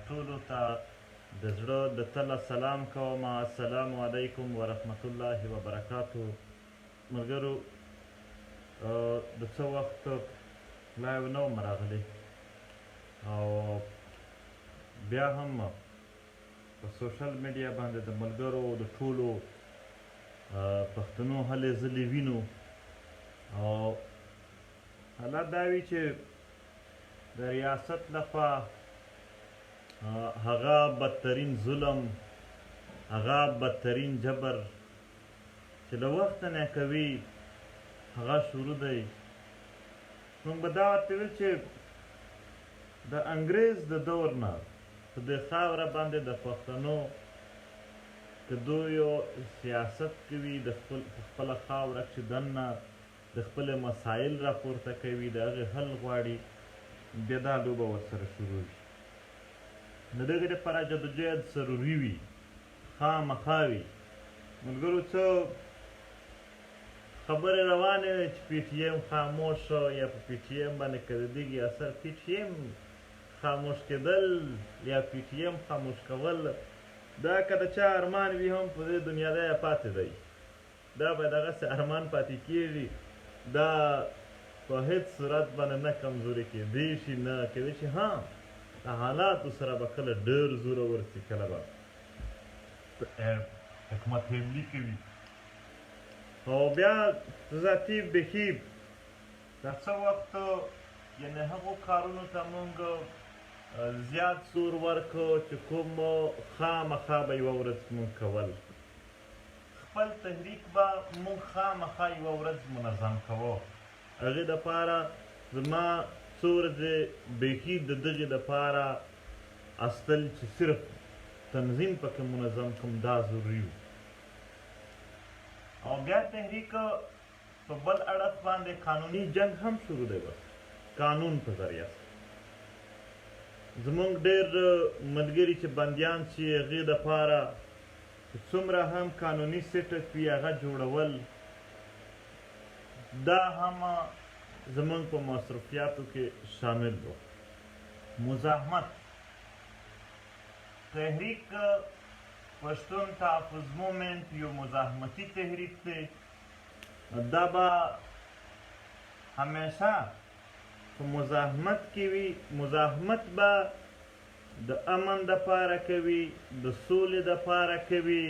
ټولو ته د زړه د تله سلام کوم. السلام علیکم ورحمت الله وبرکاتو. ملګرو، د څه وخت لایو نه وم راغلی او بیا هم په سوشل میډیا باندې د ملګرو د ټولو پښتنو هلې ځلې وینو او حالات دا وي چې د ریاست لخوا هغه بدترین ظلم، هغه بدترین جبر چې له وخته نه کوي هغه شروع دی. موږ به دا ورته ویل چې د انګریز د دور نه په دې خاوره باندې د پښتنو که دوی سیاست کوي، د خپله خاوره چې دننه د خپل مسایل راپورته کوي، د هغې حل غواړي، بیا دا لوبه ورسره شروع وي. د دغې دپاره جدوجهد ضروري وي، خامخا وي. ملګرو، څه خبرې روانې وې چې پی ټي ایم خاموش یا په پی ټي ایم باندې که د دغې اثر پی ټي ایم خاموش کېدل یا پی ټي ایم خاموش کول، دا که د چا ارمان وي هم په دې دنیا دی پاتې دی. دا به دغسې ارمان پاتې کېږي، دا په هېڅ صورت باندې نه کمزوري کېدی شي، نه کېدی شي. ها، د حالاتو سره به کله ډېر زوره ورسي، کله به حکمت حملي کوي. او بیا ذاتي بیخي دا څه وخت یعنې هغو کارونو ته مونږ زیات زور ورکړو چې کوم خامخا به یوه ورځ مونږ کول. خپل تحریک به مونږ خامخا یوه ورځ منظم کوو. هغې دپاره زما څو ورځې بیخي د دغې دپاره استل چې صرف تنظیم پکې منظم کړم، دا ضروري وو. او بیا تحریک په بل اړخ باندې قانوني جنګ هم شروع دی، بس قانون په ذریعه سره. زمونږ ډېر ملګري چې بندیان شي، هغې دپاره چې څومره هم قانوني سیټپ وي هغه جوړول، دا هم زمونږ په مصرفیاتو کې شامل و. مزاحمت تحریک پښتون تحفظ مومنت یو مزاحمتي تحریک دی. دا به همیشه په مزاحمت کې وي. مزاحمت به د امن دپاره کوي، د سولې دپاره کوي،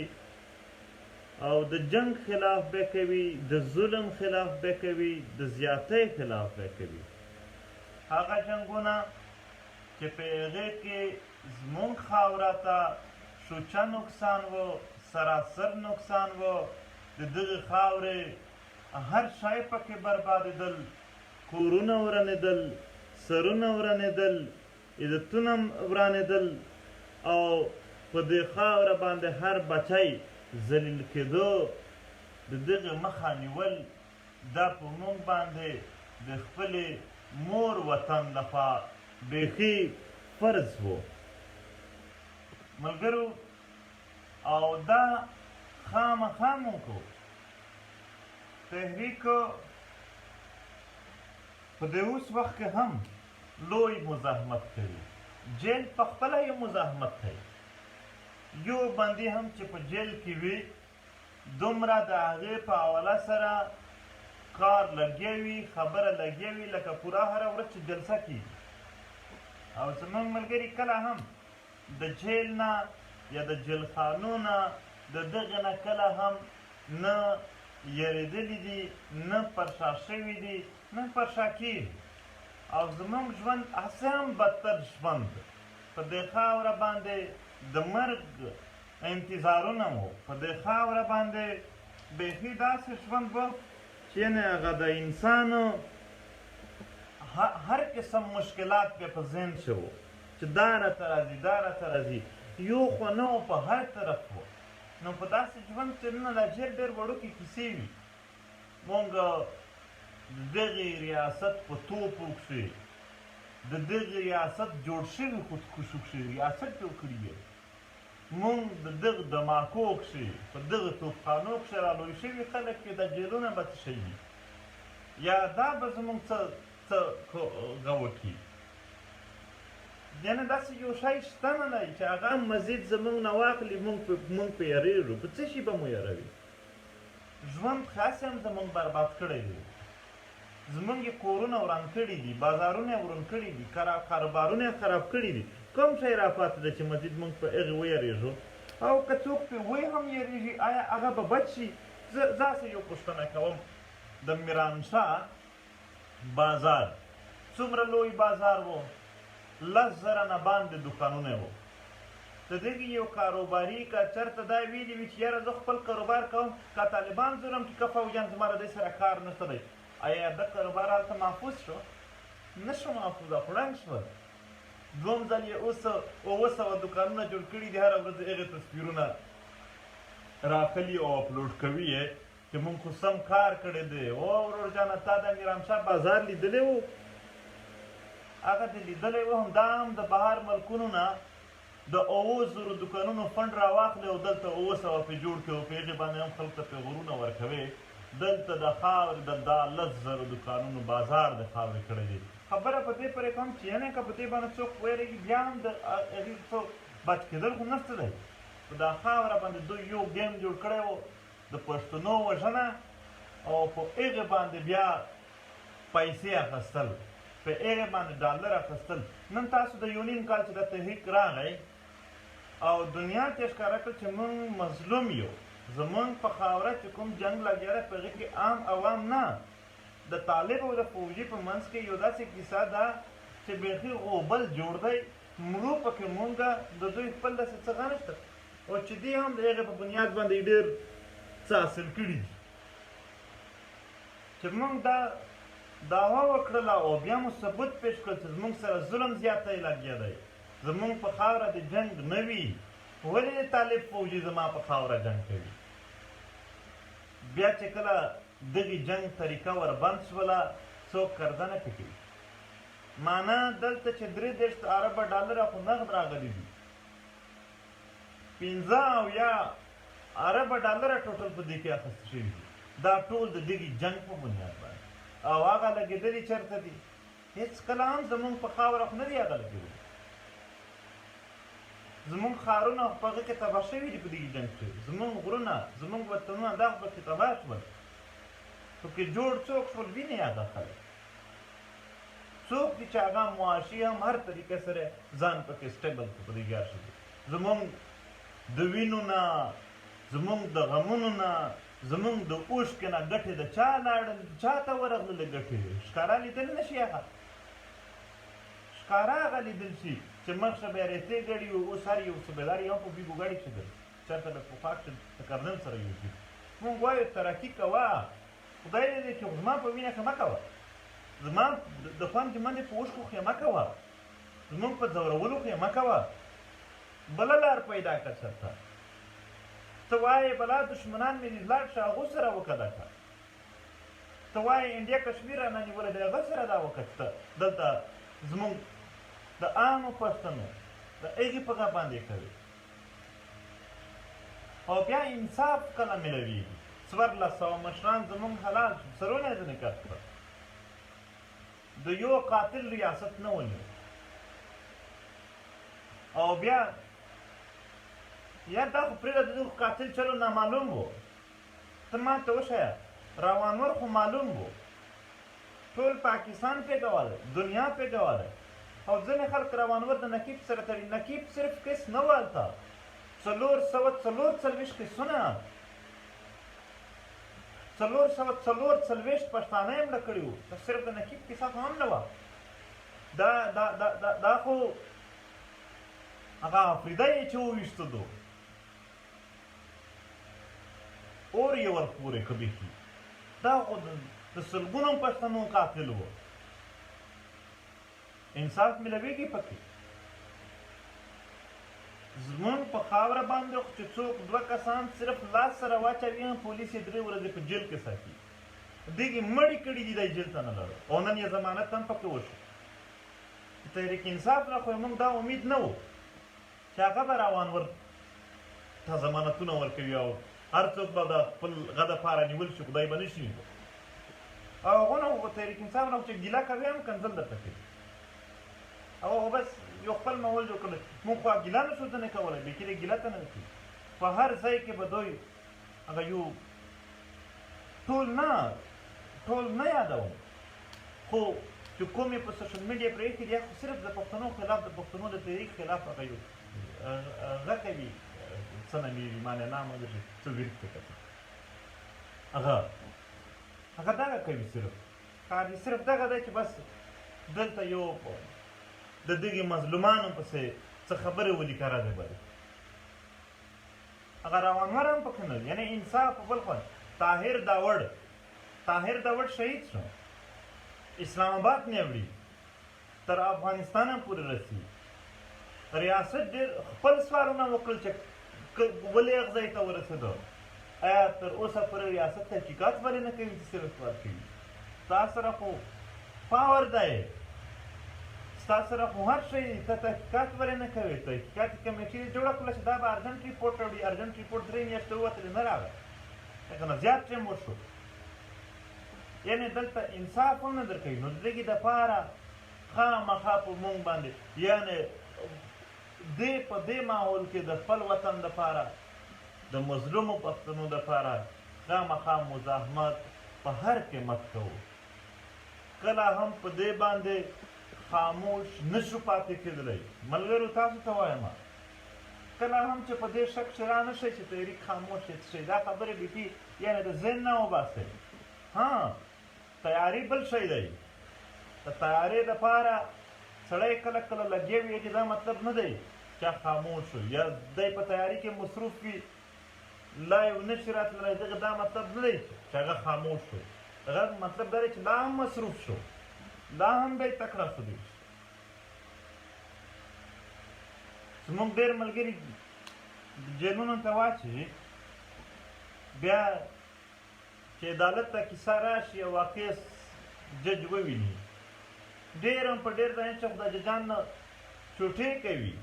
او د جنگ خلاف به کوي، د ظلم خلاف به کوي، د زیاتۍ خلاف به کوي. هغه جنګونه چې په هغې کې زموږ خاوره ته شوچه نقصان و، سراسر نقصان و، د دغې خاورې هر شی پکې بربادېدل، کورونه ورانېدل، سرونه ورانېدل، عزتونه ورانېدل، او په دې خاوره باندې هر بچی ذلیل کېدو، د دغې مخه نیول، دا په موږ باندې د خپلې مور وطن لخوا بیخي فرض و. ملګرو، او دا خامخا مونږ کوو. تحریک په دې اوس وخت کې هم لوی مزاحمت کوي. جیل په خپله یو مزاحمت کوي. یو بندي هم چې په جیل کې وي، دومره د هغې په حواله سره کار لګیا وي، خبره لګیا وي، لکه پوره هره ورځ چې جلسه کېږي. او زموږ ملګري کله هم د جیل نه یا د جیلخانو نه د دغې نه کله هم نه یېرېدلي دي، نه پرشا شوي دي، نه پرشا کېږي. او زموږ ژوند هسې هم بدتر ژوند په دې خاوره باندې د مرګ انتظارونه وو. په دې خاوره باندې بیخي داسې ژوند و چې یعنې هغه د انسان هر قسم مشکلات بیا په ذهن شه وو چې دا راته راځي، دا راته راځي. یو خو نه و، په هر طرف و. نو په داسې ژوند کې نه دا ډېر ډېر وړوکې کیسې وي. مونږ د دغې ریاست په توپو کښې د دغې ریاست جوړ شوي خودکشو کښې ریاست جوړ کړي وي. مونږ د دغه دماکو کښې په دغه توپخانو کښې رالوی شوي خلک کې د جیلونه به څه شی وي، یا دا به زمونږ څه غوکي. یعنې داسې یو شی شته نه دی چې هغه مزید زموږ نه واخلي موږ په یېرېږو په څه شي به مو یېروي ژوند خاص هم زموږ برباد کړی دی زموږ یې کورونه وران کړي دي بازارونه یې وران کړي دي کاروبارونه یې خراب کړي دي کوم شی راپاتې ده چې مزید موږ په هغې ویېرېږو او که څوک پرې وی هم یېرېږي آیا هغه به بد شي زه داسې یو پوښتنه کوم د میرانشاه بازار څومره لوی بازار و 10,000 نه باندې دوکانونه وو د دغې یو کاروباري که چېرته دا ویلي وي چې یاره زه خپل کاروبار کوم که طالبان ځورم چې که فوجیان زما د دې سره کار نشته دی آیا د کاروبار هلته محفوظ شو نه شو محفوظه خو ړنګ شول دوم ځل یې 700 دوکانونه جوړ کړي دي هره ورځ هغې تصویرونه راخلي او اپلوډ کوي یې چې مونږ خو سم کار کړی دی او ورور جانه تا د میرانشاه بازار لیدلی و هغه دې لیدلی و هم دا هم د بهر ملکونو نه د 700 دوکانونو فنډ راواخلې او دلته 700 پې جوړ کړي او په هغې باندې هم خلکو ته پې غرونه ورکوي دلته د خاورې د دا 10,000 دوکانونو بازار د خاورې کړی دی خبره په دې پورې کوم چې یعنې که په دې باندې څوک ویرېږي بیا هم د هغې څوک بچ کېدل خو نشته دی په دا خاوره باندې دوی یو ګیم جوړ کړی و د پښتنو وژنه او په هغې باندې بیا پیسې اخیستل په هغې باندې ډالر اخیستل نن تاسو د یو نیم کال چې د تحریک راغی او دنیا ته یې ښکاره کړ چې موږ مظلوم یو زمونږ په خاوره چې کوم جنګ لګیا دی په هغې کې عام عوام نه د طالب او د فوجي په منځ کې یو داسې کیسه ده چې بیخي غوبل جوړ دی مړو پکې مونږ د دوی خپل داسې څه نشته او چې دې هم د هغې په بنیاد باندې ډېر څه حاصل کړي دي چې مونږ دا دعوا وکړله او بیا مو ثبوت پیش کړل چې زمونږ سره ظلم زیاتی لګیا دی زمونږ په خاوره د جنګ نه وي ولې د طالب فوجي زما په خاوره جنګ کوي بیا چې کله دغې جنګ طریقه وربند شوله څوک قرضه نه پې کوي معنا دلته چې 63 اربه ډالره خو نغد راغلي دي 15 اربه ډالره ټوټل په دې کې اخیستل شوي دي دا ټول د دغې جنګ په بنیاد باندې او هغه لګېدلي چېرته دي هېڅ کله هم زموږ په خاوره خو نه دي هغه لګېدلي زموږ ښارونه په هغه کې تباه شوي دي په دغې جنګ کې زموږ غرونه زموږ وطنونه دا خو پکې تباه شول پکې جوړ څوک شول وینې هغه خلک څوک دي چې هغه معاشي هم هر طریقې سره ځان پکې سټیبل کړو په دې ګیار شو زموږ د وینو نه زموږ د غمونو نه زموږ د اوښکې نه ګټې د چا لاړل چا ته ورغللې ګټې ښکاره لیدل نه شي هغه ښکاره هغه لیدل شي چې مخشه به یې ریتې ګړي وو اوس هر یو صوبېدار یې هم په بیګو ګاډي کښې ګرځي چېرته به پخوا کښې د کرنل سره یوځي مونږ وایو ترقي کوه خدای دې دی چې زما په وینه کې مه کوه زما د خوند جمندې په اوښکو کې مه کوه زمونږ په ځورولو کې مه کوه بله لار پیدا کړه چېرته ته وایې بلا دشمنان مې دې لاړ شه هغو سره وکړه دا کار ته وایې انډیا کشمیر رانه نیولی دی هغه سره دا وکړه چې ته دلته زمونږ د عامو پښتنو د هغې په غږ باندې کوي او بیا انصاف کله ملویږي 1400 مشران زمونږ حلال شو سرونه یې ځینې کټ کړه د یو قاتل ریاست نه ونیو او بیا یا دا خو پرېږده د دغه قاتل چلو نامعلوم و ته ما ته وښیه روانور خو معلوم و ټول پاکستان پې ګوا دی دنیا پې ګوا دی او ځینې خلک روانور د نقیب سره تړي نقیب صرف کیس نه و هلته 444 کیسونه 444 پښتانه یې مړه کړي وو صرف د نقیب کیسه خو هم نه وه دا خو هغه افریده یې چې وویشته دو اور یې ورپورې که بیخي دا خو د سلګونو پښتنو قاتل و انصاف ملویږي پکې زمونږ په خاوره باندې خو چې څوک 2 کسان صرف لاس سره واچوي هم پولیس یې 3 ورځې په جیل کې ساتي دغې مړې کړي دي دی جیل ته نه لاړو او نن یې ضمانت هم پکې وشو تحریک انصاف نه خو موږ دا امید نه و چې هغه به روانور ته ضمانتونه ورکوي او هر څوک به د خپل غه دپاره نیول شي خدای به نه شي او هغو نه تحریک انصاف نه چې ګیله کوي هم کنځل درته کوي او بس یو خپل ماحول جوړ کړی. موږ خو ګیله نشو ځنې کولی، بېخي دې ګیله ته نه کوي. په هر ځای کې به دوی هغه یو ټول نه یادوم، خو چې کوم یې په سوشل میډیا پرېښي دي خو صرف د پښتنو خلاف، د پښتنو د تحریک خلاف هغه یو هغه کوي څه نومیږي معنی نامه درشي څه ویرک ته کتل هغه دغه کوي. صرف کار یې صرف دغه دی چې بس دلته یو د دغې مظلومانو پسې څه خبرې ولیکه راځي بلې هغه روانور هم پکې نه یعنې انصاف په بل خوند. طاهر داوړ شهید شو، اسلام آباد نه وړي تر افغانستان هم پورې رسي. ریاست ډېر خپل سوالونه وکړل چې ولې هغه ځای ته ورسېدو. آیا تر اوسه پورې ریاست تحقیقات ولې نه کوي چې صرف سوال کوي؟ ستا سره خو پاور دی، ستا سره خو هر شی، ته تحقیقات ولې نه کوې؟ تحقیقاتي کمیټې یې جوړه کړله چې دا به ارجنټ ریپورټ راوړي. ارجنټ ریپورټ 3 میاشتې ووتلې نه راغی، که نه زیات ټایم وشو. یعنې دلته انصاف هم نه درکوي. نو د دغې دپاره خامخا په مونږ باندې یعنې په دې ماحول کې د خپل وطن دپاره د مظلومو پښتنو دپاره خامخا مزاحمت په هر قیمت کوو. کله هم په دې باندې خاموش نشو پاتې کېدلی. ملګرو تاسو ته وایم کله هم چې په دې شک چې را نه شئ چې تحریک خاموش شي، دا خبرې بیخي یعنې د ذهن نه وباسئ. تیاري بل شی دی. د تیارې دپاره سړی کله کله لګیا وي چې دا مطلب نه دی چې خاموش شو یا دی په تیاري کې مصروف وي لایو نشي راتللی. دغه دا مطلب نه دی چې هغه خاموش شو. هغه مطلب دا دی چې لا هم مصروف شو، لا هم دی تکړه شو. دی زموږ ډېر ملګري جیلونو ته واچوي، بیا چې عدالت ته کیسه راشي او واقع جج وویني، ډېر هم په ډېر ځایونو چې خو د ججان نه چوټې کوي.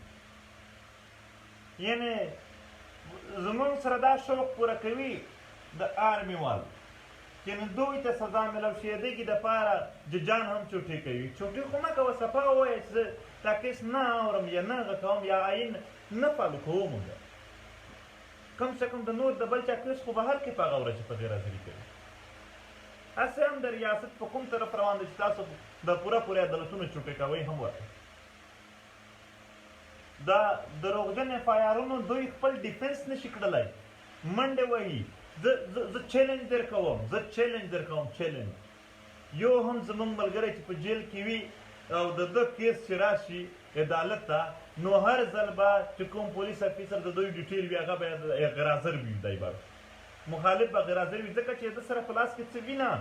یعنې زموږ سره دا شوق پوره کوي د آرمي وال چې نو دوی ته سزا میلاو شي، دغې دپاره ججان هم چوټې کوي. چوټې خو مه کوه، صفا ووایه چې زه دا کیس نه اورم یا نه هغه کوم یا آیین نه فالو کوو. مونږ کم سے کم د نور د بل چا کیس خو بهر کې په هغه ورځ په غیر حاضري کوي. هسې هم د ریاست په کوم طرف روان دی چې تاسو د پوره عدالتونو چوټې کوئ هم ورته. دا دروغجن اف آی آرونو دوی خپل ډیفنس نشي کړلی، منډې وهي. زه چیلنج در کوم چیلنج. یو هم زموږ ملګری چې په جیل کې وي او د ده کیس چې راشي عدالت ته، نو هر ځل به چې کوم پولیس افیسر د دوی ډیټیل وي هغه به غرازر وي، دی به مخالف به غرازر وي، ځکه چې د سره په لاس کې څه وینه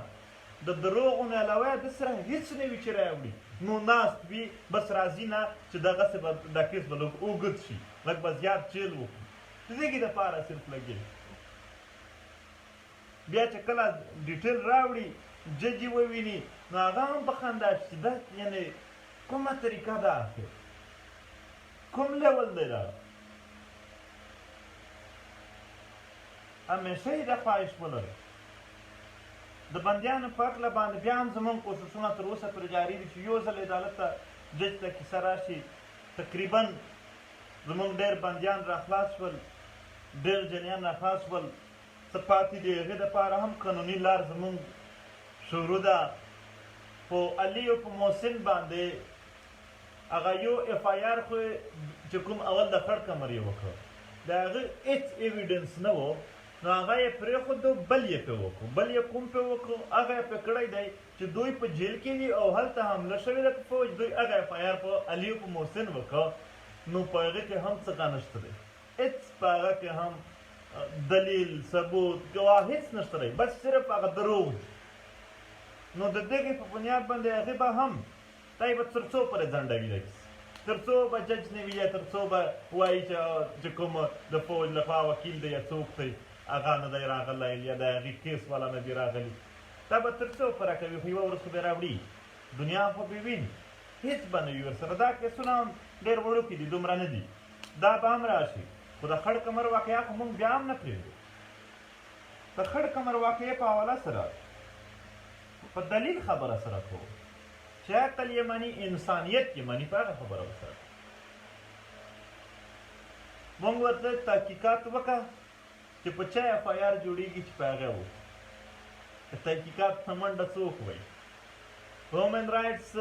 د دروغو نه علاوه د سره هېڅ نه وي چې راوړي. نو ناست وي بس راځي نه چې دغسې به دا کیس به لږ اوږد شي، لږ به زیات جیل وکړي. د دغې دپاره صرف لګي. بیا چې کله ډیټیل راوړي جج یې وویني نو هغه هم په خندا شي چې دا یعنې کومه طریقه ده، آخر کوم لیول دی دا. همیشه یې دا خواهش ولرئ. د بندیانو په هکله باندې بیا هم زموږ کوششونه تر اوسه پرې جاري دي چې یو ځل عدالت ته جج ته کیسه راشي. تقریبا زموږ ډېر بندیان راخلاص شول، ډېر جنیان راخلاص شول. څه پاتې دي هغې دپاره هم قانوني لار زموږ شروع ده. په علي او په محسن باندې هغه یو اف آی آر خو چې کوم اول د خړ کمر یې وکړ، د هغه هېڅ ایویډنس نه و، نو هغه یې پرېښودو، بل یې پرې وکړو. بل یې کوم پرې وکړو؟ هغه یې پرې کړی دی چې دوی په جیل کې وي او هلته حمله شوې ده په فوج، دوی هغه اف آی آر په علي او په محسن وکړ. نو په هغې کې هم څه نشته دی، هېڅ په هغه کې هم دلیل، ثبوت، ګواه هېڅ نشته دی، بس صرف هغه دروغ. نو د دغې په بنیاد باندې هغې به هم دی به تر څو پورې ځنډوي دا کیسه، تر څو به جج نه وي یا تر څو به وایي چې کوم د فوج لخوا وکیل دی یا څوک دی هغه نه دی راغلی یا د هغې کیس والا نه دی راغلی. دا به تر څو پوره کوي، خو یوه ورځ خو به یې راوړي، دنیا خو به ویني، هېڅ به نه وي ورسره. دا کیسونه هم ډېر وړوکي دي، دومره نه دي. دا به هم راشي، خو د خړ کمر واقعه خو موږ بیا هم نه پرېږدو. د خړ کمر واقعې په حواله سره په دلیل خبره سره کوو چې عقل یې مني، انسانیت یې مني، په هغه خبره ورسره موږ ورته تحقیقات وکړه چې په چا اف آی آر جوړېږي چې په هغه و تحقیقات ته منډه څوک وایي هیومن رایټس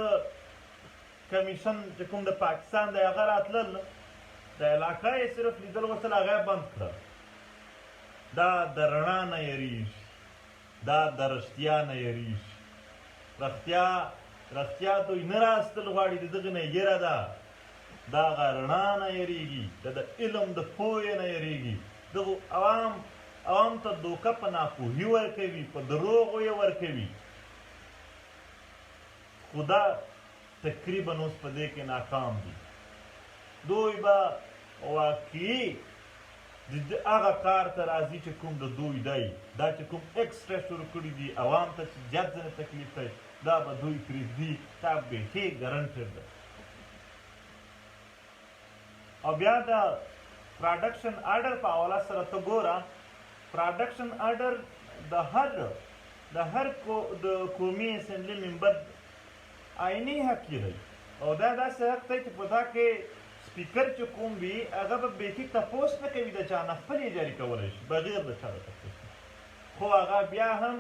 کمیشن چې کوم د پاکستان دی هغه راتلل د علاقه یې صرف لیدل غوښتل هغه یې بند کړه دا د رڼا نه یریږي دا د رښتیا نه یریږي رښتیا دوی نه راستل غواړي د دغه نه یره ده د هغه رڼا نه یریږي د علم د پوهې نه یریږي دغو عوام ته دوکه په ناپوهي ورکوي په دروغو یې ورکوي خو دا تقریبا اوس په دې کې ناکام دي دوی به واقعي هغه کار ته راځي چې کوم د دوی دی دا چې کوم ایکسټرا شروع کړي دي عوام ته چې زیات ځنې تکلیف دی دا به دوی پرېږدي دا بیخي ګرنټډ ده او بیا د پراډکشن آرډر په حواله سره ته ګوره پراډکشن آرډر د هر د قومي اسمبلي ممبر آئیني حق یې دی او دا داسې حق دی چې په دا کې سپیکر چې کوم وي هغه به بیخي تپوس نه کوي د چا نه خپل یې جاري کولی شي بغیر د چا د تپوس نه خو هغه بیا هم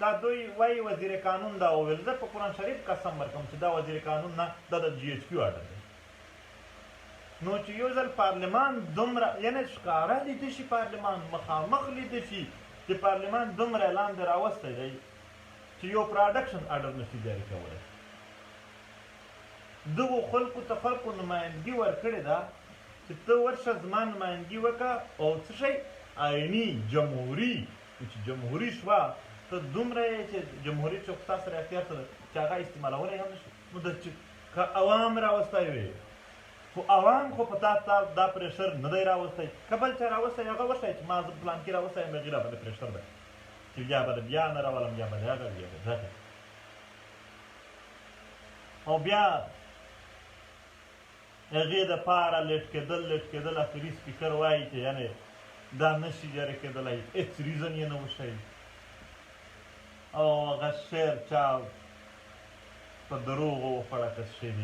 دا دوی وایي وزیر قانون دا وویل زه په قرآن شریف قسم ورکوم چې دا وزیر قانون نه دا د جی ایچ کیو آرډر دی نو چې یو ځل پارلمان دومره یعنې ښکاره لیده شي پارلمان مخامخ لیده شي چې پارلمان دومره اعلان دی راوستی دی چې یو پراډکشن آرډر نشي جاري کولی دغو خلکو ته خلکو نمایندګي ورکړې ده چې ته ورشه زما نمایندګي وکړه او څه شی آئیني جمهوري چې جمهوري شوه ته دومره یې چې جمهوري چې ستا سره اختیار ته چې هغه استعمالولی هم نه شي نو چې که عوام راوستی وي خو عوام خو په تا دا پریشر نه دی راوستی که بل چا راوستی هغه وښایي چې ما زه پلانکي راوستی یم هغې راباندې پریشر دی چې یا به د بیا نه راولم یا به د هغه یا به د هغه او بیا هغې دپاره لیټ کېدل اخري سپیکر وایي چې یعنې دا نشي جاري کېدلی هېڅ ریزن یې نه وښایي او هغه شعر چا په دروغو وخوړه که شعر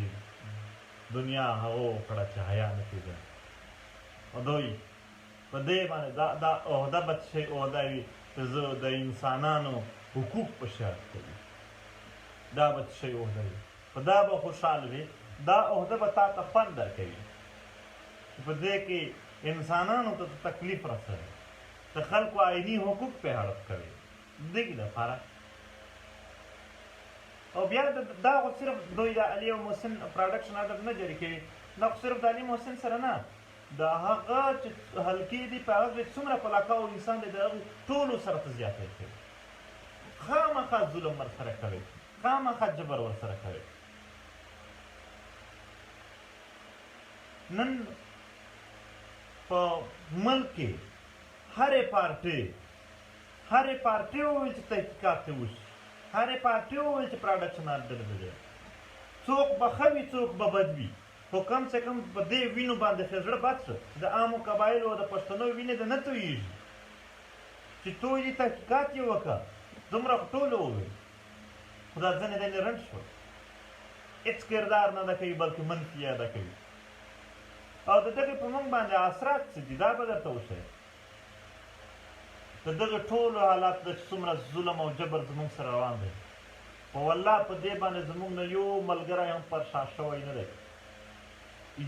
دنیا هغه وکړه چې حیا نه کېده او دوی په دې باندې دا عهده به څه شی عهده وي چې زه د انسانانو حقوق په شرط کوي دا به څه شی عهده وي په دا به خوشحال وي دا عهده به تا ته خوند درکوي چې په دې کې انسانانو ته تکلیف رسوي د خلکو آئیني حقوق پې هړپ کوي دغې دپاره او بیا دا خو صرف دوی د علي او محسن پراډکشن آرډر نه جاري کوي دا خو صرف د علي محسن سره نه د هغه چې حلقې دي په هغه کې څومره پلاکه او انسان دی د هغو ټولو سره ته زیاتی کوي خامخا ظلم ورسره کوي خامخا جبر ورسره کوي نن په ملک کې هرې پارټۍ وویل چې تحقیقات ته وشي هرې پارټۍ وویل چې پراډکشن آرډر دی څوک به ښه وي څوک به بد وي خو کم سے کم په دې وینو باندې ښه زړه بد شو د عامو قبایلو او د پښتنو وینې د نه تویېږي چې توی دي تحقیقات یې وکړه دومره خو ټولو وویل خو دا ځینې ځینې رنډ شول هېڅ کردار نه ده کوي بلکې منفي یې ادا کوي او د دغې په موږ باندې اثرات څه دي دا به درته وښیم د دغه ټولو حالات د څومره ظلم او جبر زموږ سره روان دی په والله په دې باندې زموږ نه یو ملګری هم پرشا شوی نه دی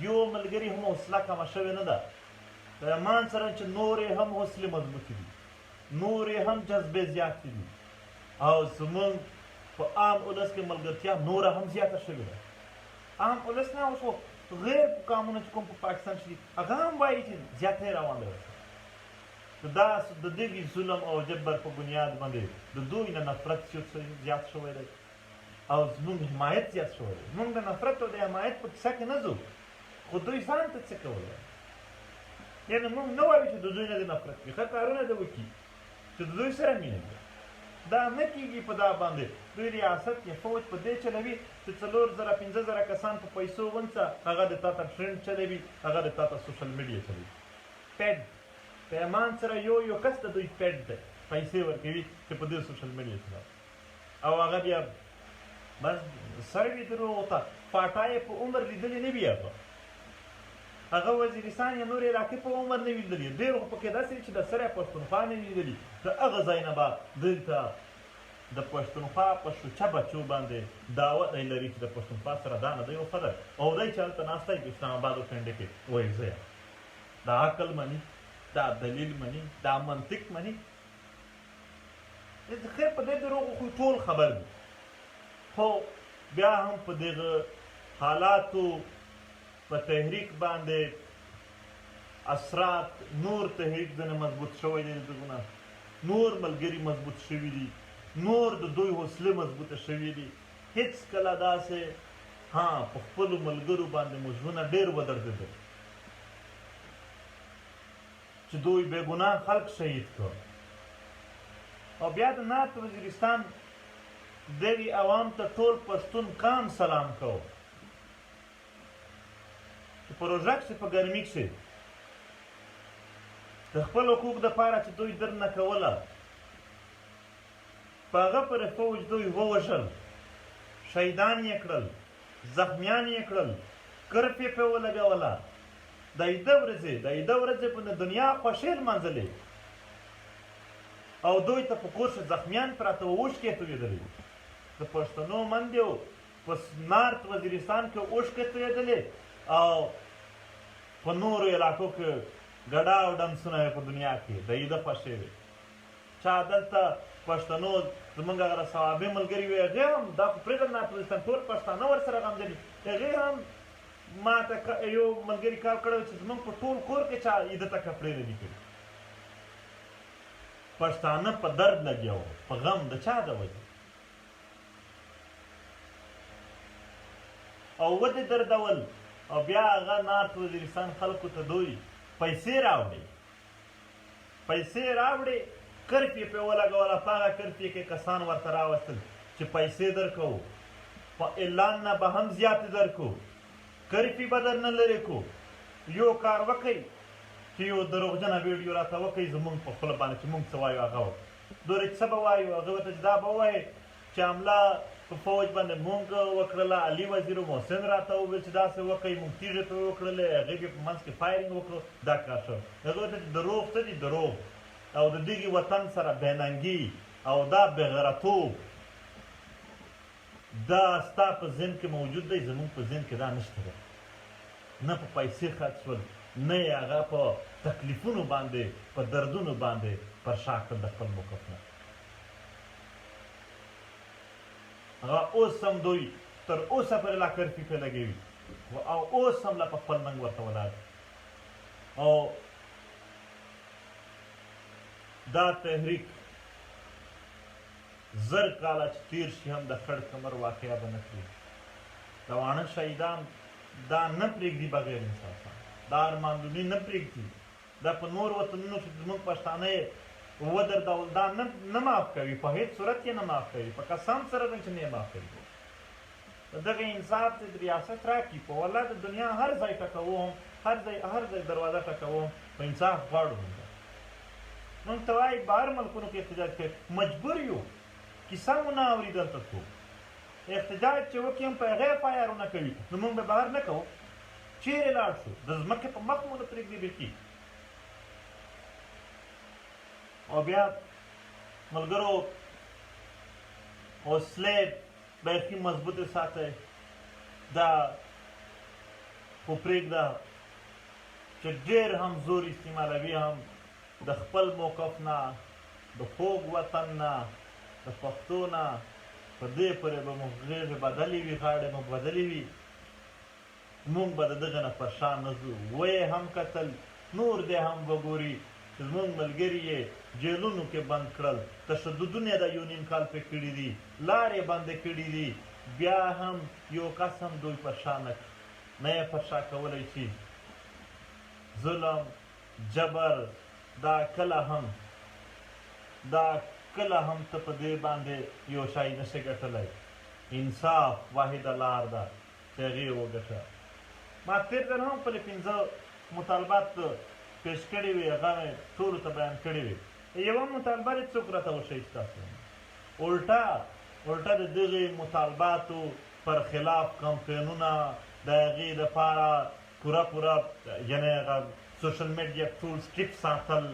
یو ملګري هم حوصله کمه شوې نه ده د ایمان سره چې نورې هم حوصلې مضبوطې دي نورې هم جذبې زیاتې دي او زموږ په عام اولس کې ملګرتیا نوره هم زیاته شوې ده عام اولس نه اوس غیر قومونه چې کوم په پاکستان کې دي هغه هم وایي چې زیاتی روان دی دا د دغې ظلم او جبر په بنیاد باندې د دوی نه نفرت زیات شوی دی او زموږ حمایت زیات شوی دی موږ د نفرت او د حمایت په کیسه کې نه ځو خو دوی ځان ته څه کولی یعنې موږ نه وایو چې د دوی نه د نفرت وي ښه کارونه د وکړي چې د دوی سره مینه وي دا نه کېږي په دا باندې دوی ریاست یا فوج په دې چلوي چې 4,000 5,000 کسان په پیسو ونڅه هغه د تا ته ټرینډ چلوي هغه د تا ته سوشل میډیا چلوي پیډ په ایمان سره یو کس ته دوی پیډ دی پیسې ورکوي چې په دې سوشل میډیا چلاوي او هغه بیا بس سر وي دروغو ته فاټا یې په عمر لیدلې نه وي هغه هغه وزیرستان یا نورې علاقې په عمر نه وي لیدلي، ډېر خو پکې داسې چې د سره پښتونخوا نه وي لیدلي. د هغه ځای نه به دلته د پښتونخوا په شوچه بچو باندې دعوت دی لري چې د پښتونخوا سره دا نه دی یو ښه ده، او دی چې هلته ناستی په اسلام آباد او پنډې کې وایي زه یم. دا عقل مني، دا دلیل مني، دا منطق مني. خیر په دې دروغو خو ټول خبر دي، خو بیا هم په دغه حالاتو په تحریک باندې اثرات نور تحریک ځنې مضبوط شوی دی، دغونه نور ملګري مضبوط شوي دي، نور د دوی حوصلې مضبوطه شوي دي. هېڅکله داسې په خپلو ملګرو باندې مو ژوندونه ډېر ودرېدل چې دوی بې ګناه خلک شهید کړ. او بیا د نعت وزیرستان دغې عوام ته ټول پښتون قام سلام کوو چې په روژه کښې په ګرمي کښې د خپل حقوق دپاره چې دوی درنه کوله، په هغه پورې فوج دوی ووژل، شهیدان یې کړل، زخمیان یې کړل، کرپ یې پرې ولګوله. د عیده ورځې په دنیا خوښۍ لمانځلې، او دوی ته په کور کښې زخمیان پراته وو، اوښکې یې تویېدلې. د پښتنو مندیو په نارت وزیرستان کې اوښکې تویېدلې، او په نورو علاقو کې ګډا او ډمسونه په دنیا کې د عیده خوښۍ وې. چا دلته پښتنو زمونږ هغه صحابي ملګري وي، هغې هم دا خو پرېږده نارت وزیرستان ټول پښتانه ورسره غمجن دي، هغې هم ما ته یو ملګري کار کړی چې زمونږ په ټول کور کې چا عیده ته کپړې نه دي کړي. پښتانه په درد لګیا وو، په غم د چا د وجې، او ودې دردول. او بیا هغه نارت وزیرستان خلکو ته دوی پیسې راوړې، کرپ یې پرې ولګوله. په هغه کرپ یې کې کسان ورته راوستل چې پیسې درکوو، په اعلان نه به هم زیاتې درکو، کرپ یې به در نه لرې کو. یو کار وکئ چې یو دروغجنه ویډیو راته وکئ زمونږ په خپله باندې چې مونږ څه وایو هغه دورې څه به وایو، هغه ورته چې دا به ووایې چې حمله په فوج باندې مونږ وکړله، علي وزیر محسن راته وویل چې داسې وکئ، مونږ تیږې پرې وکړلې، هغې بیا په منځ کې فایرینګ وکړو. دا کار شو. هغه ورته چې دروغ څه دي؟ دروغ او د دغې وطن سره بېننګي او دا بېغیرتوب دا ستا په ذهن کې موجود دی، زمونږ په ذهن کې دا نشته دی. نه په پیسې خرڅ شول، نه یې هغه په تکلیفونو باندې، په دردونو باندې پر شا کړل د خپل موقف نه. هغه اوس هم دوی تر اوسه پورې لا کرفي پرې لګوي، او اوس هم لا په خپل ننګ ورته ولاړ. او دا تحریک زر کاله چې تیر شي هم د خړ کمر واقعه به نه کړي. د واڼه شهیدان دا نه پرېږدي بغیر انصافه، دا ارماندوني نه پرېږدي. دا په نور وطنونو کې زموږ پښتانه یې ودرډول، دا نه معاف کوي، په هېڅ صورت یې نه معاف کوي، په قسم سره چې نه یې معاف کوي. دغه انصاف ته د ریاست راکړي، په والله د دنیا هر ځای ټکوم، هر ځای دروازه ټکوم، په انصاف غواړو. مونږ ته وایي بهر ملکونو کې احتجاج کوي، مجبور یو، کیسه مو نه اوري دلته څوک. احتجاج چې وکړي هم په هغې FIR ونه کوي، نو مونږ به بهر نه کوو. چیرې لاړ شو؟ د ځمکې په مخ مو نه پرېږدي بیخي. او بیا ملګرو حوصلې بیخي مضبوطې ساتئ. دا خو پرېږده چې ډېر هم زور استعمالوي هم د خپل موقف نه، د خوږ وطن نه، د پښتو نه، په دې پورې به مو غېږې بدلې وي، غاړې مو بدلې وي، مونږ به د دغه نه پر شا نه ځو. ویې هم کتل، نور دی هم وګوري چې زمونږ ملګري یې جیلونو کې بند کړل، تشددونه یې د یو نیم کال پرې کړي دي، لارې بندې کړي دي، بیا هم یو کس هم دوی پر شا نه یې پر شا کولی شي. ظلم، جبر، دا کله هم ته په دې باندې یو شی نشي ګټلی. انصاف واحده لار ده چې هغې وګټه. ما تېر ځل هم خپلې 5 مطالبات پیش کړي وي، هغه مې ټولو ته بیان کړي وي. یوه مطالبه دې څوک راته وښیي ستاسو؟ الټه د دغې مطالباتو پر خلاف کمپینونه، د هغې دپاره پوره یعنې هغه سوشل میډیا ټول سټریپ ساتل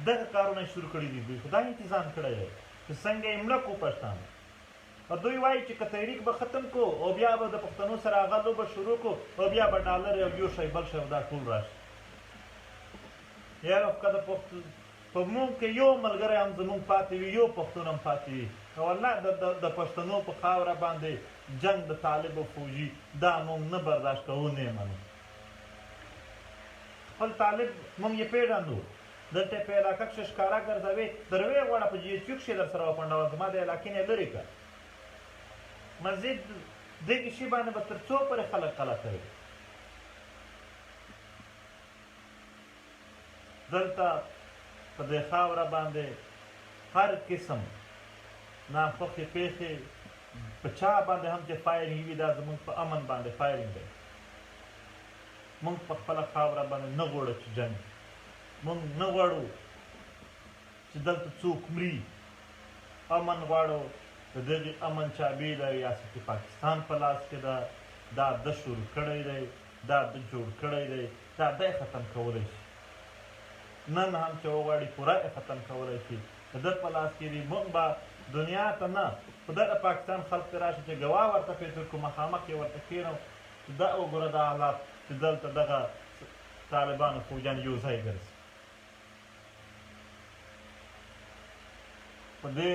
دغه کارونه شروع کړي دي دوی خو دا انتظام کړی دی چې څنګه یې مړه کړو پښتانه او دوی وایي چې که تحریک به ختم کړو او بیا به د پښتنو سره هغه لوبه شروع کړو او بیا به ډالر او یو شی بل شی او دا ټول راشي یاره که په موږ کې یو ملګری هم زموږ پاتې وي یو پښتون هم پاتې وي او والله د پښتنو په خاوره باندې جنګ د طالب او فوجي دا موږ نه برداشت کوو نه یې منو خپل طالب موږ یې پیژنو دلته یې په علاقه کښې ښکاره ګرځوې دروې غواړه په جي ایچ یو کښې در سره وپنډول زما د علاقې نه یې لرې کړه مزید دغې شي باندې به تر څو پورې خلک غلطوي دلته په دې خاوره باندې هر قسم ناخوښې پېښې په چا باندې هم چې فایرینګ وي دا زموږ په امن باندې فایرینګ دی موږ په خپله خاوره باندې نه غواړو چې جنګ موږ نه غواړو چې دلته څوک مري امن غواړو د دغې امن چابې د ریاست پاکستان په لاس کې ده دا ده شروع کړی دی دا ده جوړ کړی دی دا ده یې ختم کولی شي نن هم چې وغواړي پوره یې ختم کولی شي د ده په لاس کې دي موږ به دنیا ته نه خو دغه پاکستان خلق ته راشي چې ګواه ورته پیدا کړو مخامخ یې ورته کښېنو چې دا وګوره دا حالات چې دلته دغه طالبانو فوجیان یو ځای ګرځي په دې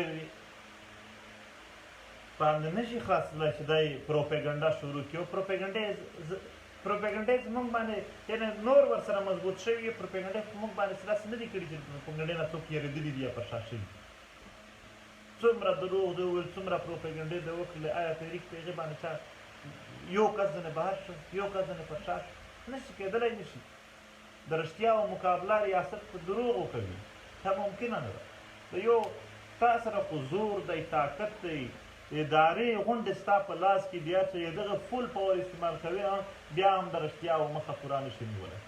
باندې نشي خاصله چې دی پروپیګنډا شروع کړي او پروپیګنډا زموږ باندې یعنې نور ورسره مضبوط شوي پروپیګنډا موږ باندې داسې نه دي کړي چې پروپیګنډا نه څوک یېرېدلي دي یا پر شا شوي څومره دروغ دي وویل څومره پروپیګنډې دې وکړلې آیا تحریک په هغې باندې چا یو کس ځنې بهر شو یو کس ځنې پر شا شو نشي کېدلی نشي د رښتیاو مقابله ریاست په دروغو کوي دا ممکنه نه ده د یو تا سره خو زور دی طاقت دی ادارې غونډې ستا په لاس کې بیا چې دغه فول پاور استعمال کوي بیا هم د رښتیاو مخه پوره نشي نیولی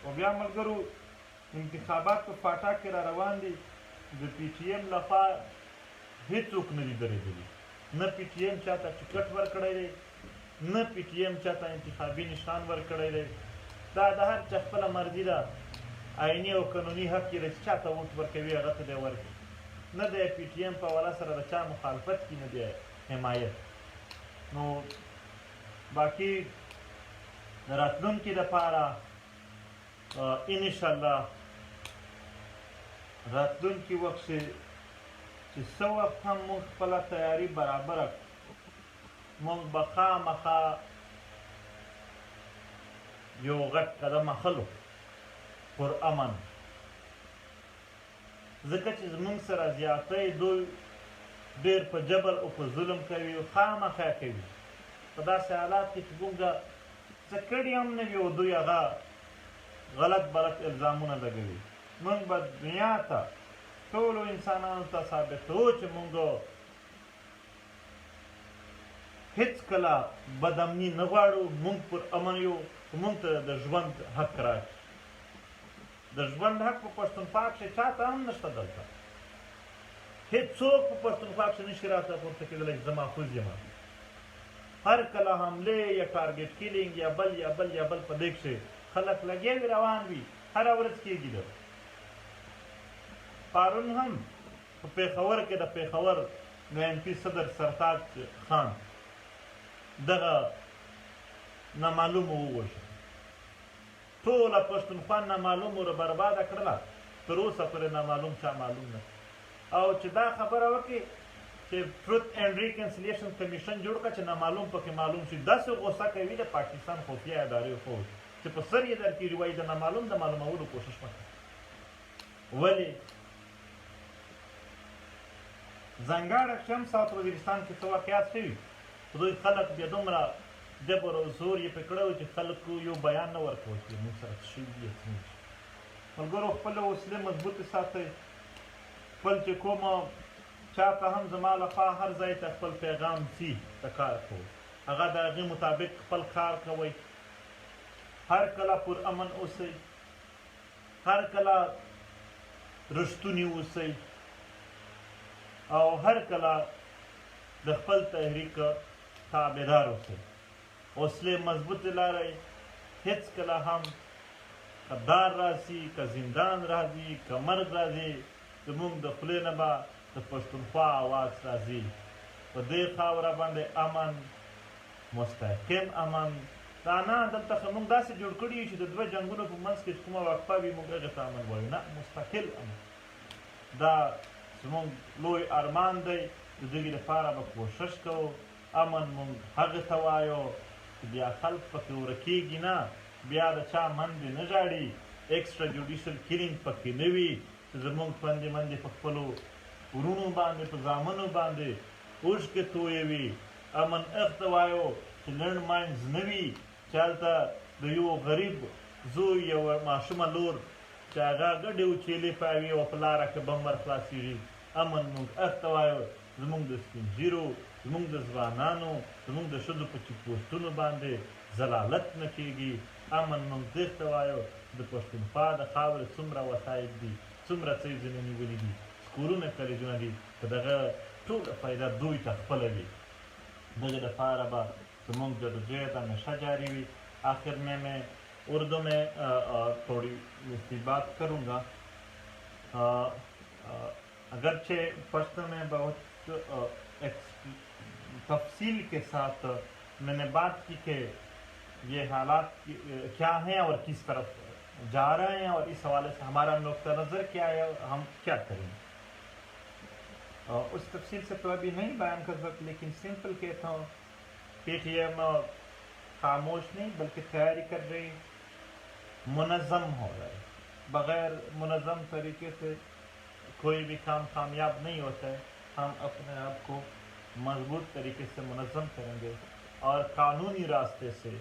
او بیا ملګرو انتخابات په فاټا کې را روان دي د پی ټي ایم لخوا هېڅوک نه دي درېدلي نه پی ټي ایم چاته ټکټ ورکړی دی نه پی ټي ایم چاته انتخابي نشان ورکړی دی دا د هر چا خپله مرضي ده آئیني او قانوني حق یې دی چې چاته ووټ ورکوي هغه ته دی ورکړي نه دی پی ټي ایم په حواله سره د چا مخالفت کې نه دی حمایت نو باقي د راتلونکي دپاره انشاءالله راتلونکي وخت چې څه وخت هم موږ خپله تیاري برابره موږ به خامخا یو غټ قدم اخلو پر امن ځکه چې زموږ سره زیاتی دوی ډېر په جبر او په ظلم کوي او خامخا کوي په داسې حالات کې چې موږ څه کړي هم نه وي او دوی هغه غلط بلط الزامونه لګوي موږ به دنیا ته ټولو انسانانو ته ثابتوو چې موږ هېڅکله بد امني نه غواړو موږ پر امن یو موږ ته د ژوند حق راکړي د ژوند حق په پښتونخوا کښې چاته هم نشته دلته هېڅوک په پښتونخوا کښې نشي راته پورته کېدلی چې زه محفوظ یم هر کله حملې یا ټارګېټ کیلینګ یا بل یا بل یا بل په دې کښې خلک لګیا وي روان وي هره ورځ کېږي ده پرون هم په پېښور کې د پېښور د ایم پي صدر سرتاج خان دغه نامعلومو ووژل ټوله پښتونخوا نامعلومو را برباده کړله تر اوسه پورې نامعلوم چا معلوم نه او چې دا خبره وکړي چې ټروت اینډ ریکنسیلیشن کمیشن جوړ کړه چې نامعلوم پکې معلوم شي داسې غوسه کوي د پاکستان خفیه ادارې فوج چې په سر یې درکېږي وایي د نامعلوم د معلومولو کوشش مه کوه ولې زنګاړه کښې هم ساوت وزیرستان کې څه واقعات شوي خو دوی خلک بیا دومره جبر او زور یې پرې کړی و چې خلکو یو بیان نه ورکول چې موږ سره څه شوي دي څه نه شي ملګرو خپله وسلې مضبوطې ساتئ خپل چې کومه چاته هم زما لخوا هر ځای ته خپل پیغام ځي د کار کوو هغه د هغې مطابق خپل کار کوئ هر کله پر امن اوسئ هر کله رښتوني اوسئ او هر کله د خپل تحریک تابعدار اوسئ حوصله مضبوط لارئ هیڅ کله هم که دار راځي که زندان راځي که مرګ راځي زموږ د خولې نه به د پښتونخوا آواز راځي په دې خاوره باندې امن مستحکم امن دا نه دلته خو موږ داسې جوړ کړي یو چې د دوه جنګونو په منځ کې چې کومه وقفه وي موږ هغې ته امن وایو نه مستقل امن دا زموږ لوی ارمان دی د دغې لپاره به کوشش کوو امن موږ هغې ته وایو چې بیا خلک پکې ورکېږي نه بیا د چا مندې نه ژاړي ایکسټرا جوډیشل کلینګ پکې نه وي چې زموږ خویندې مندې په خپلو ورونو باندې په زامنو باندې اوښکې تویوي امن هغې ته وایو چې لنډ ماینز نه وي چې هلته د یو غریب زوی یوه ماشومه لور چې هغه ګډې وچیلې پاوي او په لاره کې بم ورخلاصېږي امن موږ هغې ته وایو زموږ د سپین ږیرو زموږ د ځوانانو زموږ د ښځو په چیک پوسټونو باندې ضلالت نه کېږي امن موږ دې ته وایو د پښتونخوا د خاورې څومره وسایل دي څومره څه یې ځینې نیولي دي سکورونه کالجونه دي که دغه ټوله فایده دوی ته خپله وي دغې لپاره به زموږ جدوجہد ہمیشہ جاری ہوئی آخر میں اردو میں تھوڑی سی بات کروں گا اگرچہ پشتو میں بہت تفصیل کے ساتھ میں نے بات کی کہ یہ حالات کیا ہیں اور کس طرف جا رہے ہیں اور اس حوالے سے ہمارا نقطہ نظر کیا ہے اور ہم کیا کریں اس تفصیل سے تو ابھی نہیں بیان کر سکتے لیکن سمپل کہتا ہوں پی ٹی ایم خاموش نہیں بلکہ تیاری کر رہی منظم ہو رہا ہے بغیر منظم طریقے سے کوئی بھی کام کامیاب نہیں ہوتا ہے ہم اپنے آپ کو مضبوط طریقے سے منظم کریں گے اور قانونی راستے سے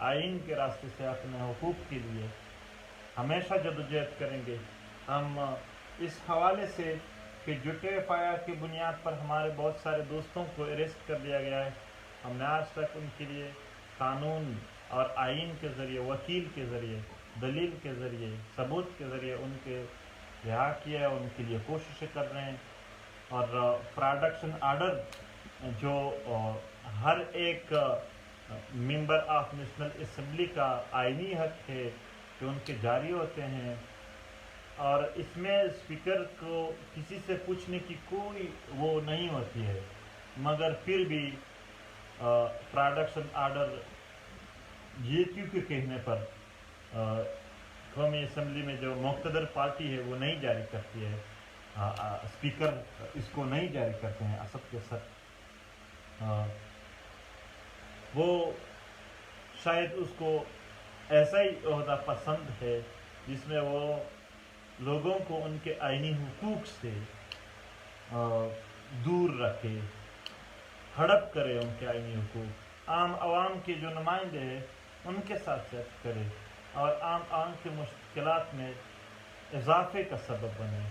آئین کے راستے سے اپنے حقوق کے لیے ہمیشہ جدوجہد کریں گے ہم اس حوالے سے کہ جھوٹے ایف آئی آر کی بنیاد پر ہمارے بہت سارے دوستوں کو اریسٹ کر دیا گیا ہے ہم نے آج تک ان کے لیے قانون اور آئین کے ذریعے وکیل کے ذریعے دلیل کے ذریعے ثبوت کے ذریعے ان کے رہا کیا ہے ان کے لیے کوششیں کر رہے ہیں اور پروڈکشن آرڈر جو ہر ایک ممبر آف نیشنل اسمبلی کا آئینی حق ہے کہ ان کے جاری ہوتے ہیں اور اس میں اسپیکر کو کسی سے پوچھنے کی کوئی وہ نہیں ہوتی ہے مگر پھر بھی پروڈکشن آرڈر جے کیو کے کہنے پر قومی اسمبلی میں جو مقتدر پارٹی ہے وہ نہیں جاری کرتی ہے اسپیکر اس کو نہیں جاری کرتے ہیں اسد کے سر وہ شاید اس کو ایسا ہی عہدہ پسند ہے جس میں وہ لوگوں کو ان کے آئینی حقوق سے دور رکھے ہڑپ کرے ان کے آئینی حقوق عام عوام کے جو نمائندے ہیں ان کے ساتھ چیک کرے اور عام عوام کی مشکلات میں اضافے کا سبب بنے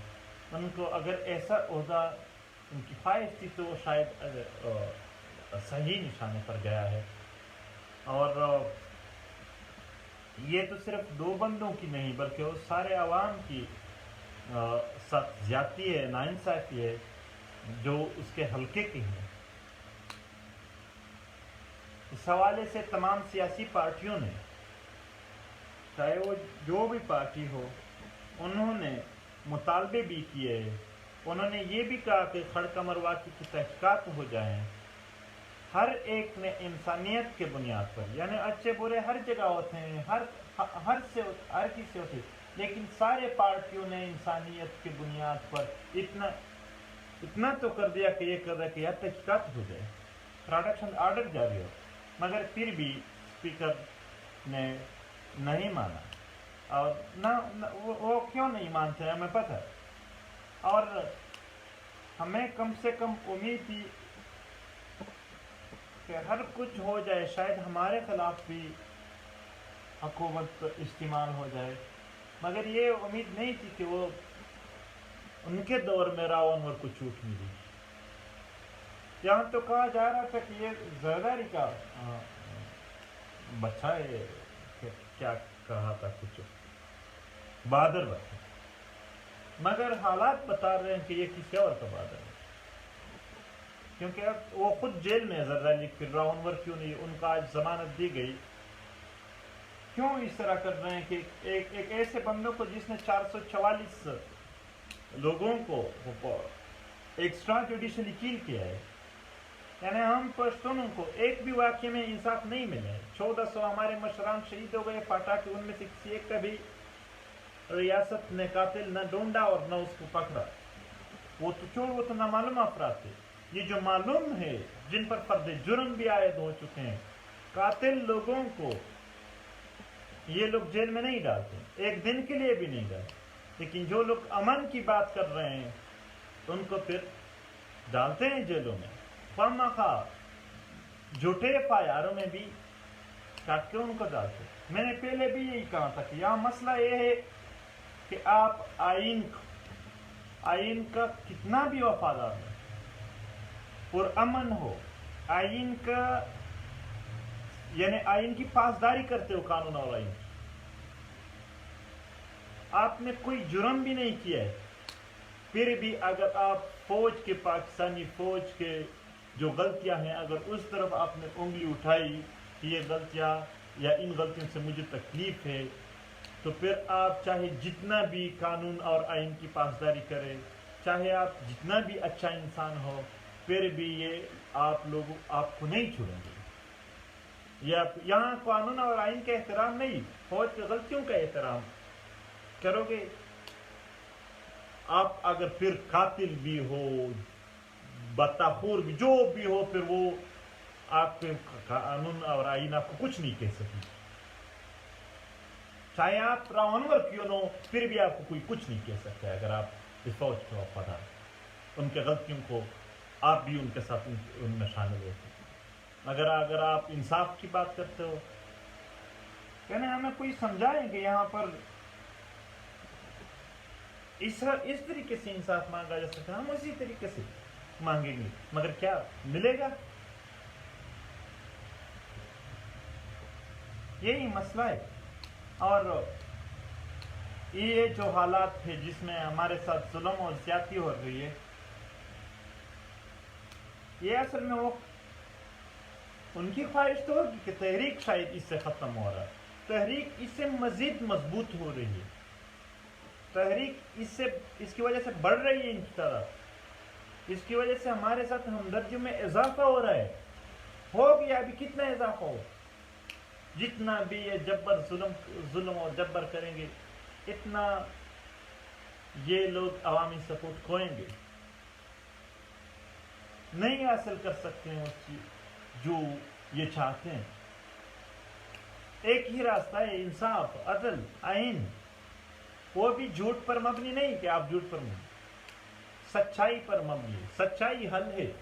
ان کو اگر ایسا عہدہ ان کی خواہش تھی تو وہ شاید صحیح نشانے پر گیا ہے اور یہ تو صرف دو بندوں کی نہیں بلکہ وہ سارے عوام کی سخت زیادتی ہے ناانصافی ہے جو اس کے حلقے کی ہیں اس حوالے سے تمام سیاسی پارٹیوں نے چاہے وہ جو بھی پارٹی ہو انہوں نے مطالبے بھی کیے انہوں نے یہ بھی کہا کہ خڑکا مرواتی کی تحقیقات ہو جائیں ہر ایک نے انسانیت کے بنیاد پر یعنی اچھے برے ہر جگہ ہوتے ہیں ہر کسی سے ہوتے لیکن سارے پارٹیوں نے انسانیت کی بنیاد پر اتنا تو کر دیا کہ یہ کر دیا کہ یار تحقیقات ہو جائے پروڈکشن آرڈر جاری ہو مگر پھر بھی اسپیکر نے نہیں مانا اور وہ کیوں نہیں مانتے ہمیں پتہ اور ہمیں کم سے کم امید تھی کہ ہر کچھ ہو جائے شاید ہمارے خلاف بھی حکومت استعمال ہو جائے مگر یہ امید نہیں تھی کہ وہ ان کے دور میں راونور کو چوٹ ملی یہاں تو کہا جا رہا تھا کہ یہ زرداری کا بچہ ہے کیا کہا تھا کچھ بہادر بچہ مگر حالات بتا رہے ہیں کہ یہ کسی اور کا بہادر ہے کیونکہ اب وہ خود جیل میں ہے زرزالی، پھر راونور کیوں نہیں، ان کا آج ضمانت دی گئی، کیوں اس طرح کر رہے ہیں کہ ایک ایسے بندوں کو جس نے 444 لوگوں کو ایکسٹرا جوڈیشلی کیل کیا ہے، یعنی ہم پشتونوں کو ایک بھی واقعے میں انصاف نہیں ملا ہے. 1400 ہمارے مشران شہید ہو گئے پاٹا کے، ان میں سے کسی ایک کا بھی ریاست نے قاتل نہ ڈھونڈا اور نہ اس کو پکڑا. وہ تو نامعلوم افراد تھے. یہ جو معلوم ہے جن پر فرد جرم بھی عائد ہو چکے ہیں، قاتل لوگوں کو یہ لوگ جیل میں نہیں ڈالتے، ایک دن کے لیے بھی نہیں ڈالتے، لیکن جو لوگ امن کی بات کر رہے ہیں ان کو پھر ڈالتے ہیں جیلوں میں. جھوٹے FIR میں بھی کاٹ کے ان کو ڈالتے. میں نے پہلے بھی یہی کہا تھا کہ یہاں مسئلہ یہ ہے کہ آپ آئین کا کتنا بھی وفادار ہو اور امن ہو، آئین کا یعنی آئین کی پاسداری کرتے ہو، قانون اور آئین، آپ نے کوئی جرم بھی نہیں کیا ہے، پھر بھی اگر آپ فوج کے، پاکستانی فوج کے جو غلطیاں ہیں، اگر اس طرف آپ نے انگلی اٹھائی کہ یہ غلطیاں یا ان غلطیوں سے مجھے تکلیف ہے، تو پھر آپ چاہے جتنا بھی قانون اور آئین کی پاسداری کرے، چاہے آپ جتنا بھی اچھا انسان ہو، پھر بھی یہ آپ کو نہیں چھوڑیں گے. یہاں قانون اور آئین کا احترام نہیں، فوج کی غلطیوں کا احترام کرو گے. آپ اگر پھر قاتل بھی ہو، بدتخور بھی، جو بھی ہو، پھر وہ آپ کے قانون اور آئین آپ کو کچھ نہیں کہہ سکے. چاہے آپ راونور کیوں نہ ہو، پھر بھی آپ کو کوئی کچھ نہیں کہہ سکتا ہے اگر آپ اس فوج کو وفادار، ان کے غلطیوں کو آپ بھی ان کے ساتھ ان میں شامل ہوتے. اگر آپ انصاف کی بات کرتے ہو، یعنی ہمیں کوئی سمجھائیں کہ یہاں پر اس طریقے سے انصاف مانگا جا سکتا ہے، ہم اسی طریقے سے مانگیں گے، مگر کیا ملے گا؟ یہی مسئلہ ہے. اور یہ جو حالات ہے جس میں ہمارے ساتھ ظلم اور زیادتی ہو رہی ہے، یہ اصل میں وہ ان کی خواہش تو ہوگی کہ تحریک شاید اس سے ختم ہو رہا ہے، تحریک اس سے مزید مضبوط ہو رہی ہے، تحریک اس کی وجہ سے بڑھ رہی ہے ان کی طرف، اس کی وجہ سے ہمارے ساتھ ہمدردی میں اضافہ ہو رہا ہے. ہو گیا ابھی کتنا اضافہ ہو، جتنا بھی یہ جبر ظلم اور جبر کریں گے، اتنا یہ لوگ عوامی سپورٹ کھوئیں گے، نہیں حاصل کر سکتے ہیں اس چیز جو یہ چاہتے ہیں. ایک ہی راستہ ہے، انصاف، عدل، آئین، وہ بھی جھوٹ پر مبنی نہیں کہ آپ جھوٹ پر مبنی، سچائی پر مبنی. سچائی حل ہے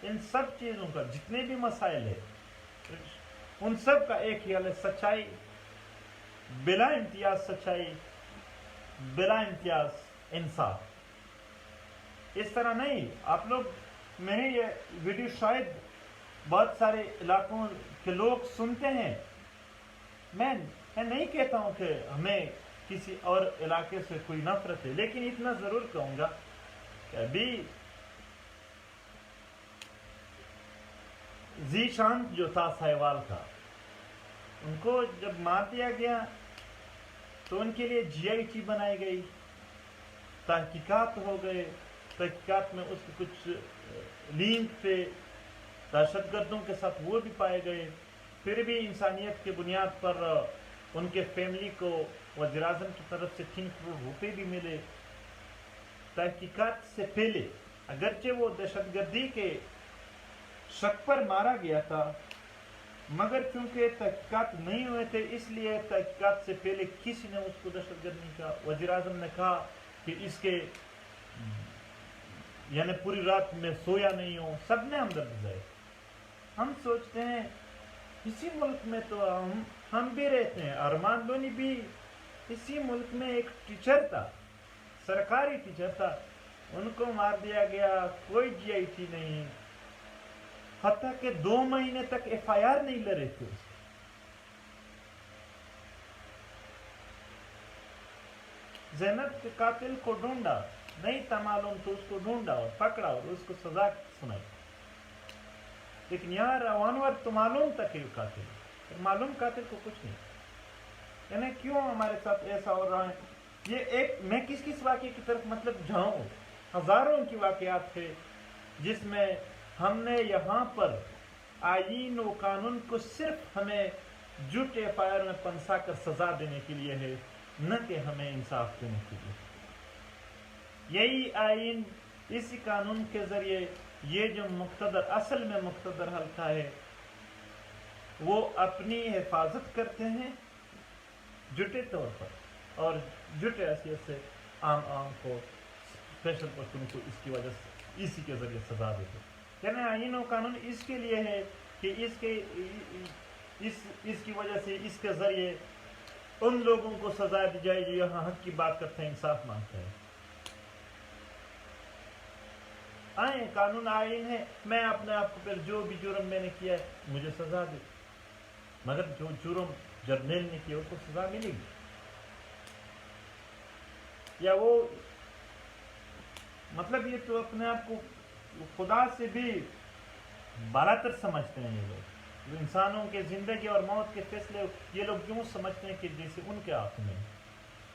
ان سب چیزوں کا، جتنے بھی مسائل ہے ان سب کا ایک ہی حل ہے، سچائی، بلا امتیاز سچائی، بلا امتیاز انصاف. اس طرح نہیں. آپ لوگ، میں نے یہ ویڈیو شاید بہت سارے علاقوں کے لوگ سنتے ہیں. میں نہیں کہتا ہوں کہ ہمیں کسی اور علاقے سے کوئی نفرت ہے، لیکن اتنا ضرور کہوں گا کہ ابھی ذیشان جو تھا سہیوال کا، ان کو جب مار دیا گیا تو ان کے لیے GIT بنائی گئی، تحقیقات ہو گئے، تحقیقات میں اس کے کچھ لنک تھے دہشت گردوں کے ساتھ، وہ بھی پائے گئے. پھر بھی انسانیت کے بنیاد پر ان کے فیملی کو وزیر اعظم کی طرف سے 3 کروڑ روپے بھی ملے. تحقیقات سے پہلے، اگرچہ وہ دہشت گردی کے شک پر مارا گیا تھا، مگر چونکہ تحقیقات نہیں ہوئے تھے، اس لیے تحقیقات سے پہلے کسی نے اس کو دہشت گرد نہیں کہا. وزیر اعظم نے کہا کہ اس کے یعنی پوری رات میں سویا نہیں ہوں، سب نے ہمدردی ظاہر. ہم سوچتے ہیں اسی ملک میں تو ہم بھی رہتے ہیں. ارمان لونی بھی اسی ملک میں ایک ٹیچر تھا، سرکاری ٹیچر تھا، ان کو مار دیا گیا، کوئی GIT نہیں، حتیٰ کہ 2 مہینے تک FIR نہیں لڑے تھے. زینب کے قاتل کو ڈھونڈا، نہیں تھا معلوم تو اس کو ڈھونڈا اور پکڑا اور اس کو سزا سنائی. لیکن یہاں روانور تو معلوم تھا کہ قاتل ہے، معلوم قاتل کو کچھ نہیں. یعنی کیوں ہمارے ساتھ ایسا ہو رہا ہے؟ یہ ایک میں کس واقعے کی طرف مطلب جاؤں؟ ہزاروں کی واقعات تھے جس میں ہم نے یہاں پر آئین و قانون کو صرف ہمیں جھوٹے پائر میں پنسا کر سزا دینے کے لیے ہے، نہ کہ ہمیں انصاف دینے کے لیے. یہی آئین، اسی قانون کے ذریعے یہ جو مقتدر اصل میں مقتدر حلقہ ہے وہ اپنی حفاظت کرتے ہیں جھوٹے طور پر، اور جھوٹے حیثیت سے عام کو، اسپیشل پرسن کو اس کی وجہ سے اسی کے ذریعے سزا دیتے. یعنی آئین و قانون اس کے لیے ہے کہ اس کی وجہ سے، اس کے ذریعے ان لوگوں کو سزا دی جائے جو یہاں حق کی بات کرتے ہیں، انصاف مانگتے ہیں. آئیں قانون آئین ہے، میں اپنے آپ کو پھر جو بھی جرم میں نے کیا ہے مجھے سزا دے، مگر جو جرم جرنیل نے کیا اس کو سزا ملے گی. یا وہ مطلب یہ تو اپنے آپ کو خدا سے بھی بالاتر سمجھتے ہیں. یہ لوگ انسانوں کے زندگی اور موت کے فیصلے یہ لوگ کیوں سمجھتے ہیں کہ جیسے ان کے ہاتھ میں،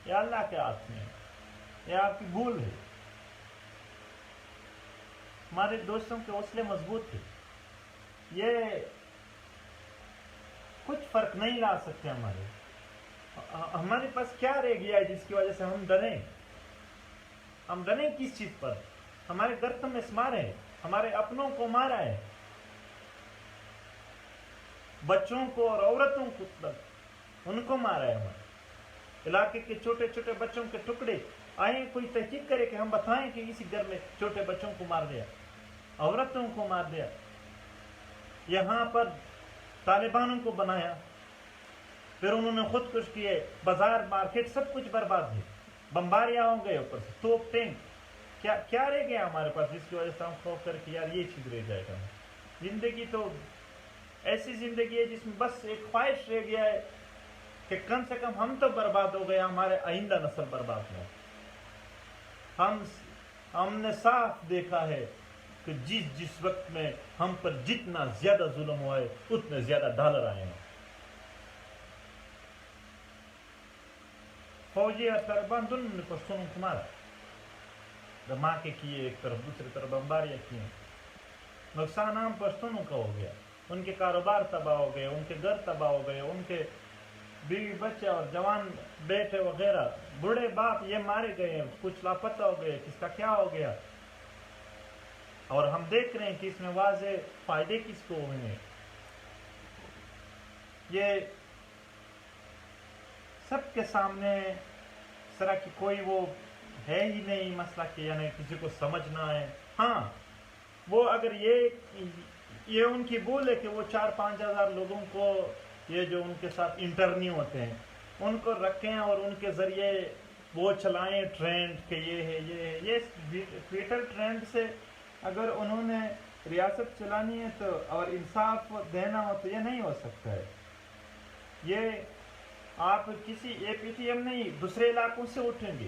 یا اللہ کے ہاتھ میں، یا آپ کی بھول ہے. ہمارے دوستوں کے حوصلے مضبوط تھے، یہ کچھ فرق نہیں لا سکتے. ہمارے پاس کیا رہ گیا ہے جس کی وجہ سے ہم ڈریں؟ ہم ڈریں کس چیز پر؟ ہمارے گھر میں مارے ہیں، ہمارے اپنوں کو مارا ہے، بچوں کو اور عورتوں کو تک ان کو مارا ہے. ہمارے علاقے کے چھوٹے چھوٹے بچوں کے ٹکڑے آئیں، کوئی تحقیق کرے کہ ہم بتائیں کہ اسی گھر میں چھوٹے بچوں کو مار دیا، عورتوں کو مار دیا. یہاں پر طالبانوں کو بنایا، پھر انہوں نے خود کش کیے، بازار مارکیٹ سب کچھ برباد ہے، بمباریاں ہو گئے، اوپر سے توپ ٹینک. کیا رہ گیا ہمارے پاس جس کی وجہ سے ہم خوف کر کے یار یہ چیز رہ جائے گا؟ زندگی تو ایسی زندگی ہے جس میں بس ایک خواہش رہ گیا ہے کہ کم سے کم ہم تو برباد ہو گئے، ہمارے آئندہ نسل برباد ہو. ہم نے صاف دیکھا ہے کہ جس وقت میں ہم پر جتنا زیادہ ظلم ہوا ہے اتنے زیادہ ڈالر آئے ہیں. فوجی اور طالبان دونوں نے پشتونوں کو مارا، دھماکے کیے، ایک طرف دوسری طرف بمباریاں کیے. نقصان عام پشتونوں کا ہو گیا، ان کے کاروبار تباہ ہو گئے، ان کے گھر تباہ ہو گئے، ان کے بیوی بچے اور جوان بیٹے وغیرہ، بوڑھے باپ یہ مارے گئے، کچھ لاپتہ ہو گئے، کس کا کیا ہو گیا. اور ہم دیکھ رہے ہیں کہ اس میں واضح فائدے کس کو ہوئے ہیں. یہ سب کے سامنے اس طرح کی کوئی وہ ہے ہی نہیں مسئلہ کہ یعنی کسی کو سمجھنا ہے. ہاں وہ اگر یہ ان کی بھول ہے کہ وہ 4-5 ہزار لوگوں کو یہ جو ان کے ساتھ انٹرنی ہوتے ہیں ان کو رکھیں اور ان کے ذریعے وہ چلائیں ٹرینڈ کہ یہ ہے یہ ٹویٹر ٹرینڈ سے اگر انہوں نے ریاست چلانی ہے تو اور انصاف دینا ہو تو یہ نہیں ہو سکتا ہے. یہ آپ کسی APTM نہیں دوسرے علاقوں سے اٹھیں گے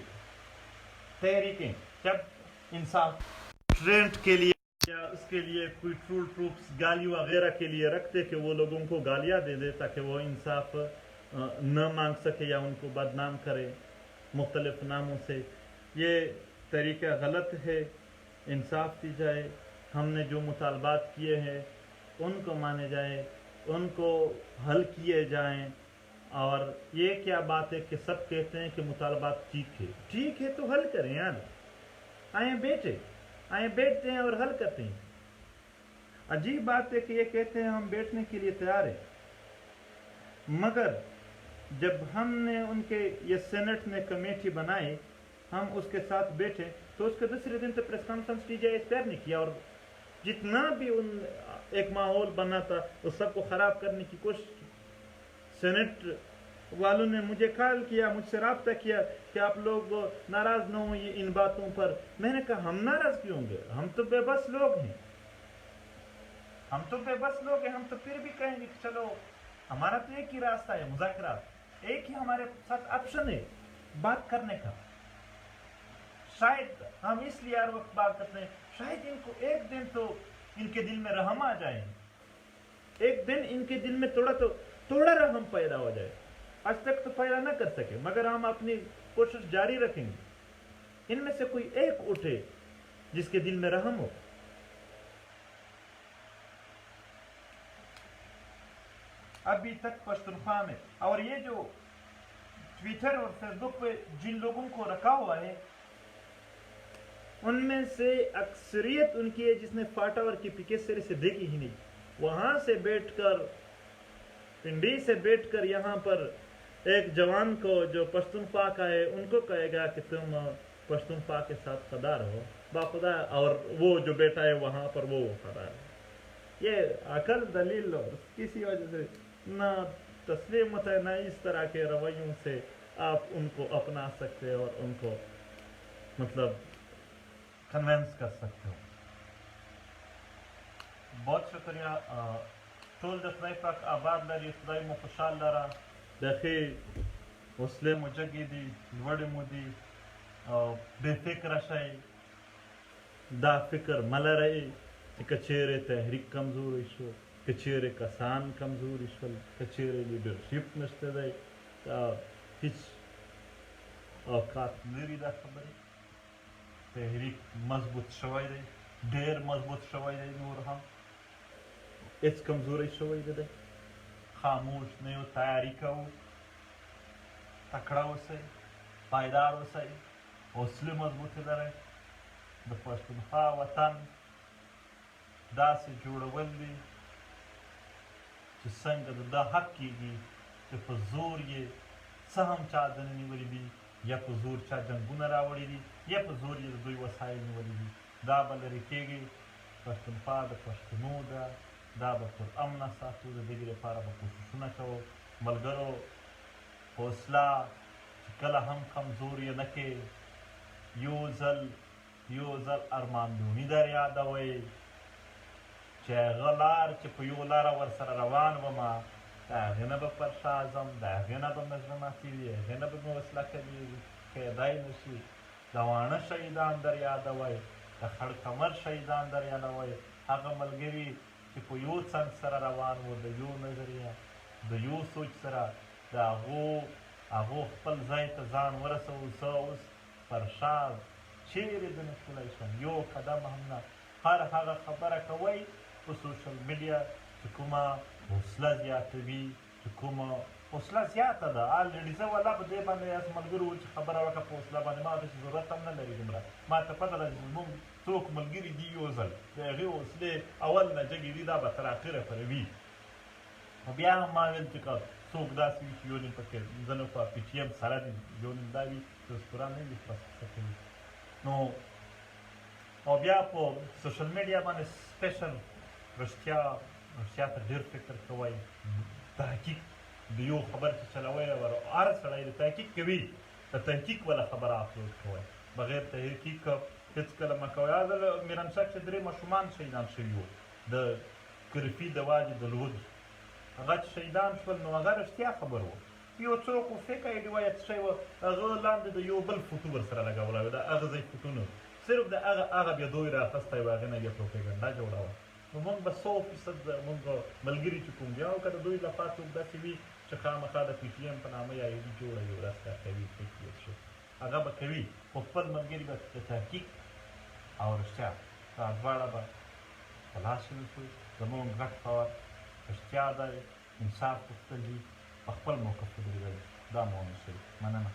تحریکیں جب انصاف ٹرینڈ کے لیے یا اس کے لیے کوئی ٹروپس گالی وغیرہ کے لیے رکھتے کہ وہ لوگوں کو گالیاں دے دے تاکہ وہ انصاف نہ مانگ سکے یا ان کو بدنام کرے مختلف ناموں سے. یہ طریقہ غلط ہے. انصاف دی جائے، ہم نے جو مطالبات کیے ہیں ان کو مانے جائیں، ان کو حل کیے جائیں. اور یہ کیا بات ہے کہ سب کہتے ہیں کہ مطالبات ٹھیک ہے تو حل کریں یار. آئیں بیٹھتے ہیں اور حل کرتے ہیں. عجیب بات ہے کہ یہ کہتے ہیں ہم بیٹھنے کے لیے تیار ہیں، مگر جب ہم نے ان کے یہ سینٹ نے کمیٹی بنائی ہم اس کے ساتھ بیٹھے تو اس کے دوسرے دن تو پریس کانفرنس اختیار نہیں کیا، اور جتنا بھی ایک ماحول بنا تھا اس سب کو خراب کرنے کی کوشش کی. سینٹ والوں نے مجھے کال کیا، مجھ سے رابطہ کیا کہ آپ لوگ ناراض نہ ہوں ان باتوں پر. میں نے کہا ہم ناراض کیوں ہوں گے؟ ہم تو بے بس لوگ ہیں، ہم تو پھر بھی کہیں گے کہ چلو ہمارا تو ایک ہی راستہ ہے مذاکرات، ایک ہی ہمارے ساتھ آپشن ہے بات کرنے کا. شاید ہم اس لیے ہر وقت بات کرتے ہیں شاید ان کو ایک دن تو ان کے دل میں رحم آ جائے एक दिन इनके दिल में थोड़ा रहम पैदा हो जाए। आज तक तो पैदा ना कर सके, मगर हम अपनी कोशिश जारी रखेंगे। इनमें से कोई एक उठे जिसके दिल में रहम हो। अभी तक पश्तूनख्वा में, और ये जो ट्विटर और फेसबुक पे जिन लोगों को रखा हुआ है, उनमें से अक्सरियत उनकी है जिसने फाटावर की पिकेसरी से देखी ही नहीं। वहां से बैठकर, पिंडी से बैठकर यहाँ पर एक जवान को जो पश्तूनख्वा का है उनको कहेगा कि तुम पश्तूनख्वा के साथ खदार हो बाखुदा, और वो जो बेटा है वहां पर वो खदार है। ये अकल दलील और किसी वजह से ना तस्लीम होता है, ना इस तरह के रवैयों से आप उनको अपना सकते हो और उनको मतलब कन्वेंस कर सकते हो। बहुत शुक्रिया। टोल द खुदाई पाक आबाद लरी, खुदाई मो खुशहाल लरा, दखी हौसले मुजगिदी लवड़ मुदी बेफिक्र शई दा फिक्र मल रही कचेरे तहरीक कमजोर इशो, कचेरे कसान कमजोर इशल, कचेरे लीडरशिप नस्ते दे हिच औकात मेरी दा खबर तहरीक मजबूत शवाई दे, ढेर मजबूत शवाई दे नूर हम इस कमजोरी शवाई दे खामोश नहीं तैयारी करो, तकड़ा वसे पायदार वसे हौसले मजबूत दरे द पश्तूनख्वा वतन दासे जोड़वल दी چې څنګه د حق کېږي چې په زور یې څه هم چا دننه نیولي دي، یا په زور چا جنګونه راوړي دي، یا په زور یې د دوی وسایل نیولي دي. دا به لرې کېږي. پښتونخوا د پښتنو ده، دا به پر امنه ساتو. د دې لپاره به کوششونه کوو. ملګرو حوصله چې کله هم کمزوري نه کې، یو ځل ارماندوني در یادوئ چې هغه لار چې په یو لاره ورسره روان ومه، د هغې نه به پر شا ځم، د هغې نه به مې زړه ماتېږي، هغې نه به مې وسله کیدی نه شي. د واڼه شهیدان در یادوئ، د خړ کمر شهیدان در یادوئ. هغه ملګري چې په یو څنګ سره روان وو، د یو نظریه، د یو سوچ سره، د هغو خپل ځای ته ځان ورسوو. زه اوس پر شا چیرې د نه تللی شم، یو قدم هم نه. هر هغه خبره کوئ په سوشل میډیا چې کومه حوصله زیاتوي، چې کومه حوصله زیاته ده. الریډي زه والله په دې باندې یاست ملګرو چې خبره وکړه په حوصله باندې، ما داسې ضرورت هم نه لري دومره. ما ته پته ده چې زموږ څوک ملګري دي یو ځل د هغې حوصلې اول نه جګې دي، دا به تر اخره پورې وي. خو بیا هم ما ویل چې که څوک داسې وي چې یو نیم پکې ځنې په پي ټي ایم سره دي، یو نیم دا وي چې اوس پوره نه وي څه کوي. نو او بیا په سوشل میډیا باندې سپیشل رښتیا ته ډېر فکر کوئ. تحقیق د یو خبر چې چلوئ، هر سړی د تحقیق کوي، د تحقیق والا خبره اپلوډ کوئ، بغیر تحقیق هېڅکله مه کوئ. دا د میرنشاه چې 3 ماشومان شهیدان شوي وو د کرفي د واجې د لود، هغه چې شهیدان شول نو هغه رښتیا خبر وو. یو څوک و فیکه روایت شوی وو، هغه لاندې د یو بل فوټو ورسره لګولی و، د هغه ځای فوټو نه، صرف د هغه بیا دوی رااخستی و، هغې نه بیا پروپیګنډا جوړوه. نو موږ به 100% موږ ملګري چې کوم بیا او که د دوی له خوا څوک داسې وي چې خامخا د پي ټي ایم په نامه یا ایډي جوړه یو ورځ کار کوي، هغه به کوي، خو خپل ملګري به د تحقیق او رښتیا دا دواړه به په لاس کې وشي. زموږ ګډ باور رښتیا دی، انصاف غوښتل دي، په خپل موقف ودرېدل، دا مو ونه شي. مننه.